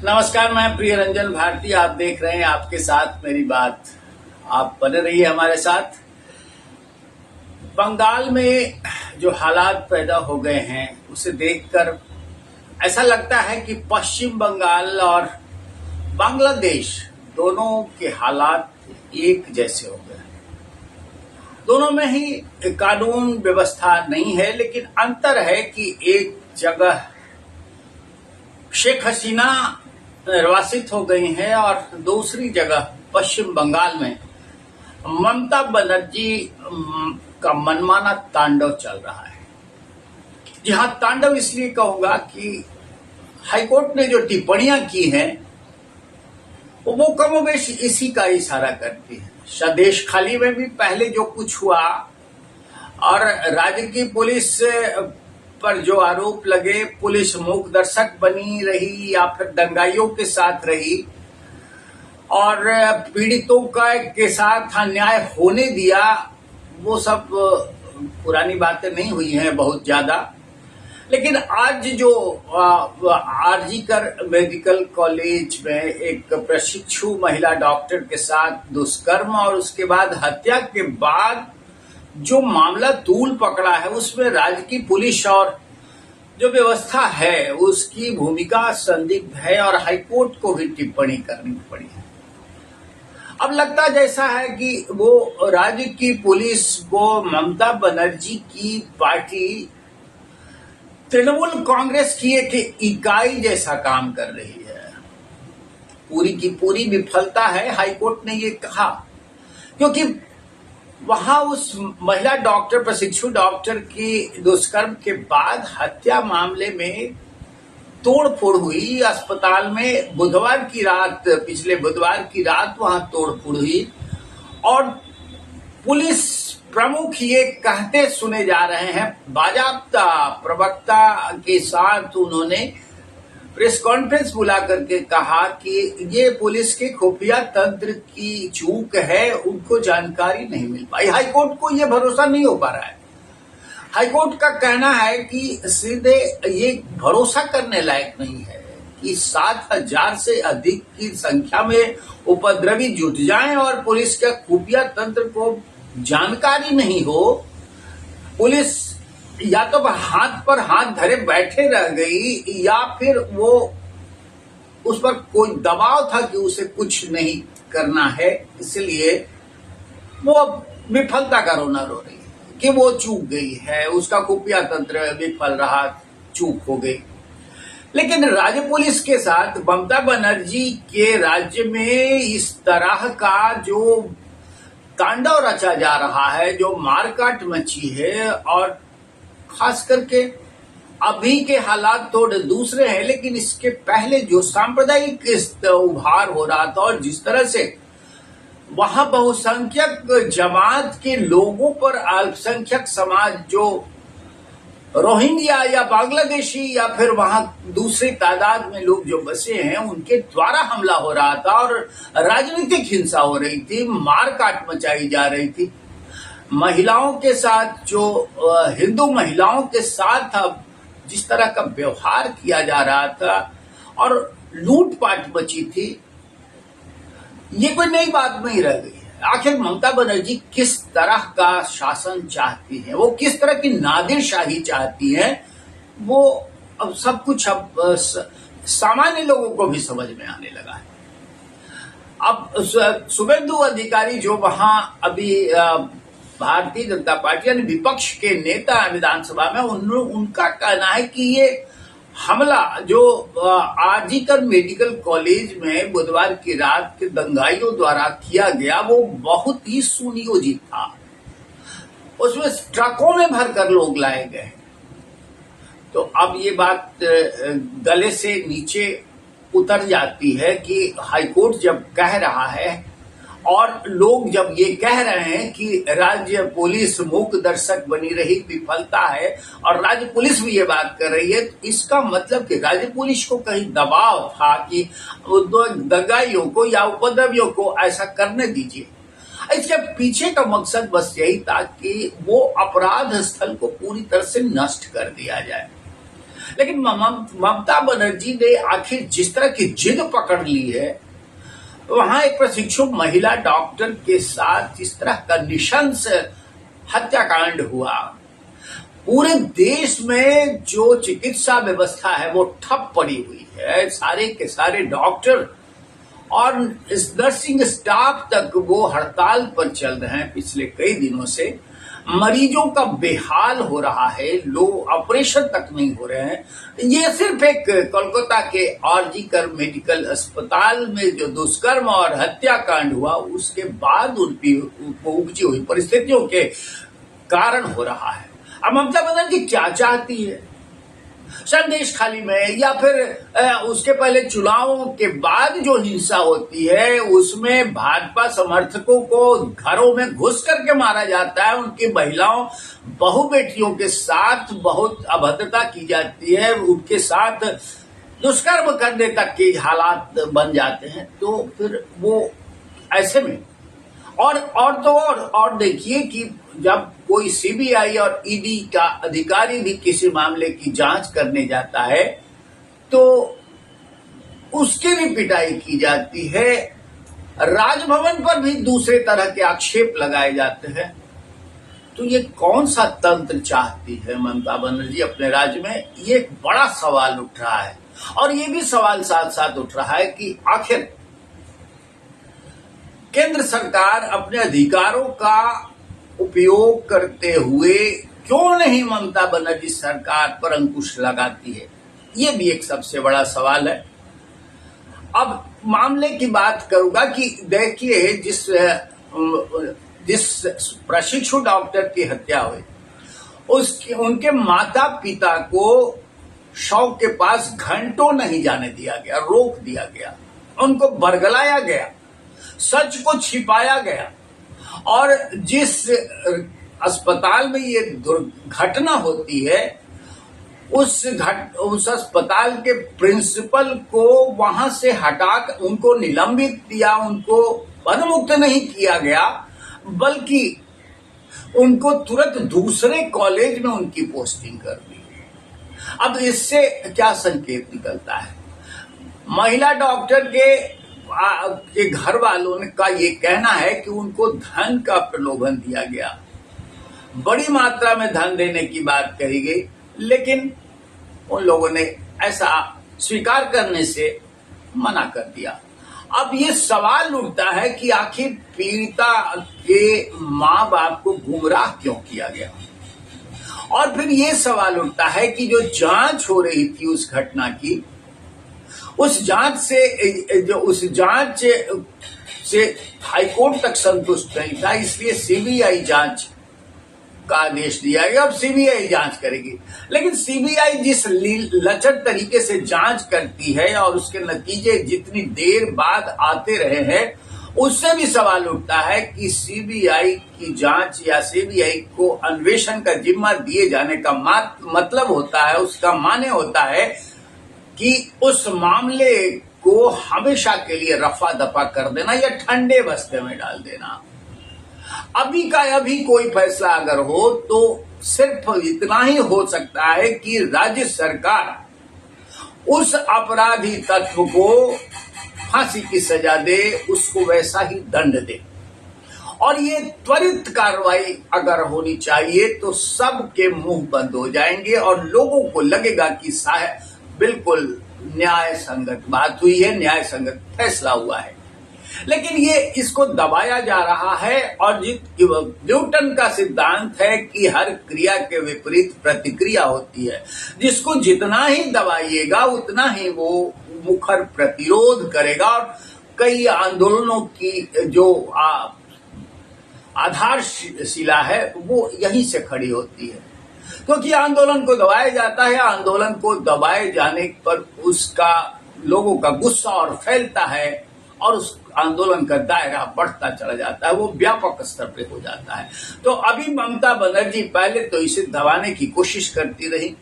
नमस्कार, मैं प्रिय रंजन भारती। आप देख रहे हैं आपके साथ मेरी बात। आप बने रहिए हमारे साथ। बंगाल में जो हालात पैदा हो गए हैं उसे देखकर ऐसा लगता है कि पश्चिम बंगाल और बांग्लादेश दोनों के हालात एक जैसे हो गए। दोनों में ही कानून व्यवस्था नहीं है, लेकिन अंतर है कि एक जगह शेख हसीना निर्वासित हो गई हैं और दूसरी जगह पश्चिम बंगाल में ममता बनर्जी का मनमाना तांडव चल रहा है। जी हाँ, तांडव इसलिए कहूंगा कि हाईकोर्ट ने जो टिप्पणियां की हैं वो कमोबेश इसी का इशारा करती है। स्वदेश खाली में भी पहले जो कुछ हुआ और राज्य की पुलिस पर जो आरोप लगे, पुलिस मूक दर्शक बनी रही या फिर दंगाइयों के साथ रही और पीड़ितों के साथ अन्याय होने दिया, वो सब पुरानी बातें नहीं हुई हैं बहुत ज्यादा। लेकिन आज जो आरजीकर मेडिकल कॉलेज में एक प्रशिक्षु महिला डॉक्टर के साथ दुष्कर्म और उसके बाद हत्या के बाद जो मामला तूल पकड़ा है, उसमें राज्य की पुलिस और जो व्यवस्था है उसकी भूमिका संदिग्ध है और हाईकोर्ट को भी टिप्पणी करनी पड़ी है। अब लगता जैसा है कि वो राज्य की पुलिस वो ममता बनर्जी की पार्टी तृणमूल कांग्रेस की एक इकाई जैसा काम कर रही है। पूरी की पूरी विफलता है, हाईकोर्ट ने ये कहा, क्योंकि वहां उस महिला डॉक्टर, प्रशिक्षु डॉक्टर की दुष्कर्म के बाद हत्या मामले में तोड़फोड़ हुई। अस्पताल में पिछले बुधवार की रात वहां तोड़फोड़ हुई और पुलिस प्रमुख ये कहते सुने जा रहे हैं, बाजाप्ता प्रवक्ता के साथ उन्होंने प्रेस कॉन्फ्रेंस बुला करके कहा कि ये पुलिस के खुफिया तंत्र की चूक है, उनको जानकारी नहीं मिल पाई। हाईकोर्ट को ये भरोसा नहीं हो पा रहा है। हाईकोर्ट का कहना है कि सीधे ये भरोसा करने लायक नहीं है कि 7,000 से अधिक की संख्या में उपद्रवी जुट जाएं और पुलिस के खुफिया तंत्र को जानकारी नहीं हो। पुलिस या तो हाथ पर हाथ धरे बैठे रह गई या फिर वो उस पर कोई दबाव था कि उसे कुछ नहीं करना है, इसलिए वो अब विफलता का रोना रो रही है कि वो चूक गई है, उसका खुफिया तंत्र विफल रहा, चूक हो गई। लेकिन राज्य पुलिस के साथ ममता बनर्जी के राज्य में इस तरह का जो तांडव रचा जा रहा है, जो मारकाट मची है, और खास करके अभी के हालात थोड़े दूसरे हैं, लेकिन इसके पहले जो सांप्रदायिक उभार हो रहा था और जिस तरह से वहां बहुसंख्यक जमात के लोगों पर अल्पसंख्यक समाज जो रोहिंग्या या बांग्लादेशी या फिर वहां दूसरी तादाद में लोग जो बसे हैं उनके द्वारा हमला हो रहा था और राजनीतिक हिंसा हो रही थी, मारकाट मचाई जा रही थी। महिलाओं के साथ जो हिंदू महिलाओं के साथ अब जिस तरह का व्यवहार किया जा रहा था और लूटपाट मची थी, ये कोई नई बात नहीं रह गई है। आखिर ममता बनर्जी किस तरह का शासन चाहती है, वो किस तरह की नादिरशाही चाहती है, वो अब सब कुछ अब सामान्य लोगों को भी समझ में आने लगा है। अब शुभेंदु अधिकारी जो वहां अभी भारतीय जनता पार्टी यानी विपक्ष के नेता विधानसभा में, उनका कहना है कि ये हमला जो आरजीकर मेडिकल कॉलेज में बुधवार की रात के दंगाइयों द्वारा किया गया वो बहुत ही सुनियोजित था। उसमें ट्रकों में भरकर लोग लाए गए। तो अब ये बात गले से नीचे उतर जाती है कि हाईकोर्ट जब कह रहा है और लोग जब ये कह रहे हैं कि राज्य पुलिस मूक दर्शक बनी रही, विफलता है, और राज्य पुलिस भी ये बात कर रही है, तो इसका मतलब कि राज्य पुलिस को कहीं दबाव था कि दंगाइयों को या उपद्रवियों को ऐसा करने दीजिए। इसके पीछे का मकसद बस यही था कि वो अपराध स्थल को पूरी तरह से नष्ट कर दिया जाए। लेकिन ममता बनर्जी ने आखिर जिस तरह की जिद पकड़ ली है, वहां एक प्रशिक्षु महिला डॉक्टर के साथ इस तरह का नृशंस हत्याकांड हुआ। पूरे देश में जो चिकित्सा व्यवस्था है वो ठप पड़ी हुई है। सारे के सारे डॉक्टर और नर्सिंग स्टाफ तक वो हड़ताल पर चल रहे हैं पिछले कई दिनों से। मरीजों का बेहाल हो रहा है, लोग ऑपरेशन तक नहीं हो रहे हैं। ये सिर्फ एक कोलकाता के आरजीकर मेडिकल अस्पताल में जो दुष्कर्म और हत्याकांड हुआ उसके बाद उनकी उपजी हुई परिस्थितियों के कारण हो रहा है। अब ममता बनर्जी क्या चाहती है? संदेश खाली में या फिर उसके पहले चुनावों के बाद जो हिंसा होती है उसमें भाजपा समर्थकों को घरों में घुस करके मारा जाता है, उनकी महिलाओं बहु बेटियों के साथ बहुत अभद्रता की जाती है, उनके साथ दुष्कर्म करने तक के हालात बन जाते हैं। तो फिर वो ऐसे में और देखिए कि जब कोई सीबीआई और ईडी का अधिकारी भी किसी मामले की जांच करने जाता है तो उसकी भी पिटाई की जाती है। राजभवन पर भी दूसरे तरह के आक्षेप लगाए जाते हैं। तो ये कौन सा तंत्र चाहती है ममता बनर्जी अपने राज्य में? ये एक बड़ा सवाल उठ रहा है। और ये भी सवाल साथ साथ उठ रहा है कि आखिर केंद्र सरकार अपने अधिकारों का उपयोग करते हुए क्यों नहीं ममता बनर्जी सरकार पर अंकुश लगाती है? ये भी एक सबसे बड़ा सवाल है। अब मामले की बात करूंगा कि देखिए जिस प्रशिक्षु डॉक्टर की हत्या हुई उनके माता पिता को शव के पास घंटों नहीं जाने दिया गया, रोक दिया गया, उनको बरगलाया गया, सच को छिपाया गया। और जिस अस्पताल में ये दुर्घटना होती है उस अस्पताल के प्रिंसिपल को वहां से हटाकर उनको निलंबित किया, उनको पदमुक्त नहीं किया गया, बल्कि उनको तुरंत दूसरे कॉलेज में उनकी पोस्टिंग कर दी। अब इससे क्या संकेत निकलता है? महिला डॉक्टर के घर वालों का ये कहना है कि उनको धन का प्रलोभन दिया गया, बड़ी मात्रा में धन देने की बात कही गई, लेकिन उन लोगों ने ऐसा स्वीकार करने से मना कर दिया। अब ये सवाल उठता है कि आखिर पीड़िता के माँ बाप को गुमराह क्यों किया गया? और फिर ये सवाल उठता है कि जो जांच हो रही थी उस घटना की, उस जांच से हाईकोर्ट तक संतुष्ट नहीं था, इसलिए सीबीआई जांच का आदेश दिया गया। अब सीबीआई जांच करेगी, लेकिन सीबीआई जिस लचर तरीके से जांच करती है और उसके नतीजे जितनी देर बाद आते रहे हैं, उससे भी सवाल उठता है कि सीबीआई की जांच या सीबीआई को अन्वेषण का जिम्मा दिए जाने का मतलब होता है, उसका माने होता है कि उस मामले को हमेशा के लिए रफा दफा कर देना या ठंडे बस्ते में डाल देना। अभी का अभी कोई फैसला अगर हो तो सिर्फ इतना ही हो सकता है कि राज्य सरकार उस अपराधी तत्व को फांसी की सजा दे, उसको वैसा ही दंड दे। और ये त्वरित कार्रवाई अगर होनी चाहिए तो सबके मुंह बंद हो जाएंगे और लोगों को लगेगा कि बिल्कुल न्याय संगत बात हुई है, न्याय संगत फैसला हुआ है। लेकिन ये इसको दबाया जा रहा है और न्यूटन का सिद्धांत है कि हर क्रिया के विपरीत प्रतिक्रिया होती है। जिसको जितना ही दबाइएगा उतना ही वो मुखर प्रतिरोध करेगा। और कई आंदोलनों की जो आधारशिला है वो यहीं से खड़ी होती है, क्योंकि आंदोलन को दबाया जाता है। आंदोलन को दबाए जाने पर उसका लोगों का गुस्सा और फैलता है और उस आंदोलन का दायरा बढ़ता चला जाता है, वो व्यापक स्तर पे हो जाता है। तो अभी ममता बनर्जी पहले तो इसे दबाने की कोशिश करती रही,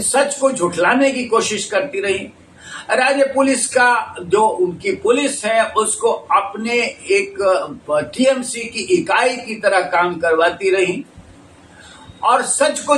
सच को झुठलाने की कोशिश करती रही। राज्य पुलिस का जो उनकी पुलिस है उसको अपने एक टीएमसी की इकाई की तरह काम करवाती रही और सच को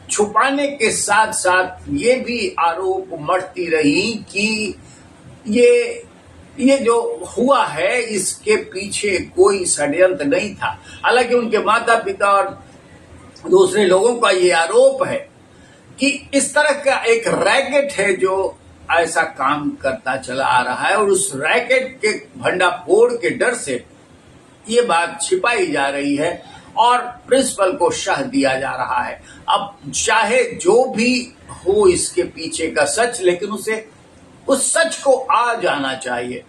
छुपाने के साथ साथ ये भी आरोप मढ़ती रही कि ये जो हुआ है इसके पीछे कोई षड्यंत्र नहीं था। हालांकि उनके माता पिता और दूसरे लोगों का ये आरोप है कि इस तरह का एक रैकेट है जो ऐसा काम करता चला आ रहा है और उस रैकेट के भंडाफोड़ के डर से ये बात छिपाई जा रही है और प्रिंसिपल को शह दिया जा रहा है। अब चाहे जो भी हो इसके पीछे का सच, लेकिन उसे उस सच को आ जाना चाहिए।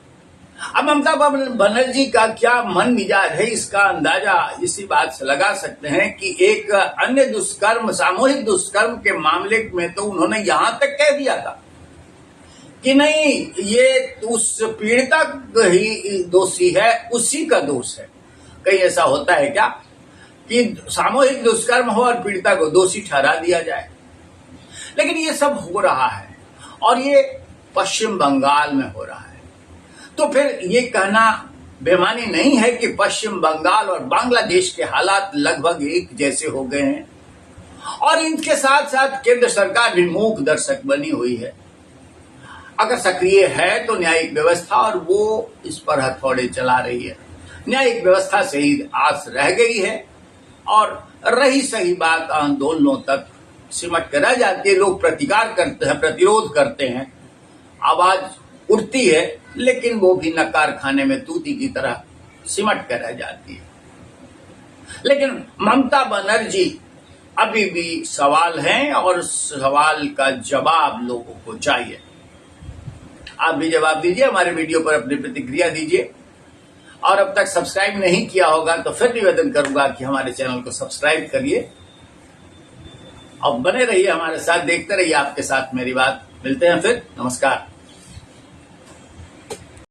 अब ममता बनर्जी का क्या मन मिजाज है इसका अंदाजा इसी बात से लगा सकते हैं कि एक अन्य दुष्कर्म, सामूहिक दुष्कर्म के मामले में तो उन्होंने यहां तक कह दिया था कि नहीं, ये उस पीड़िता ही दोषी है, उसी का दोष है। कहीं ऐसा होता है क्या कि सामूहिक दुष्कर्म हो और पीड़िता को दोषी ठहरा दिया जाए? लेकिन ये सब हो रहा है और ये पश्चिम बंगाल में हो रहा है, तो फिर ये कहना बेमानी नहीं है कि पश्चिम बंगाल और बांग्लादेश के हालात लगभग एक जैसे हो गए हैं और इनके साथ साथ केंद्र सरकार भी मूक दर्शक बनी हुई है। अगर सक्रिय है तो न्यायिक व्यवस्था, और वो इस पर हथौड़े चला रही है। न्यायिक व्यवस्था से ही आस रह गई है और रही सही बात आंदोलनों तक सिमट कर रह जाती है। लोग प्रतिकार करते हैं, प्रतिरोध करते हैं, आवाज उठती है, लेकिन वो भी नकार खाने में तूती की तरह सिमट कर रह जाती है। लेकिन ममता बनर्जी अभी भी सवाल हैं और सवाल का जवाब लोगों को चाहिए। आप भी जवाब दीजिए, हमारे वीडियो पर अपनी प्रतिक्रिया दीजिए और अब तक सब्सक्राइब नहीं किया होगा तो फिर निवेदन करूंगा कि हमारे चैनल को सब्सक्राइब करिए और बने रहिए हमारे साथ, देखते रहिए आपके साथ मेरी बात। मिलते हैं फिर, नमस्कार।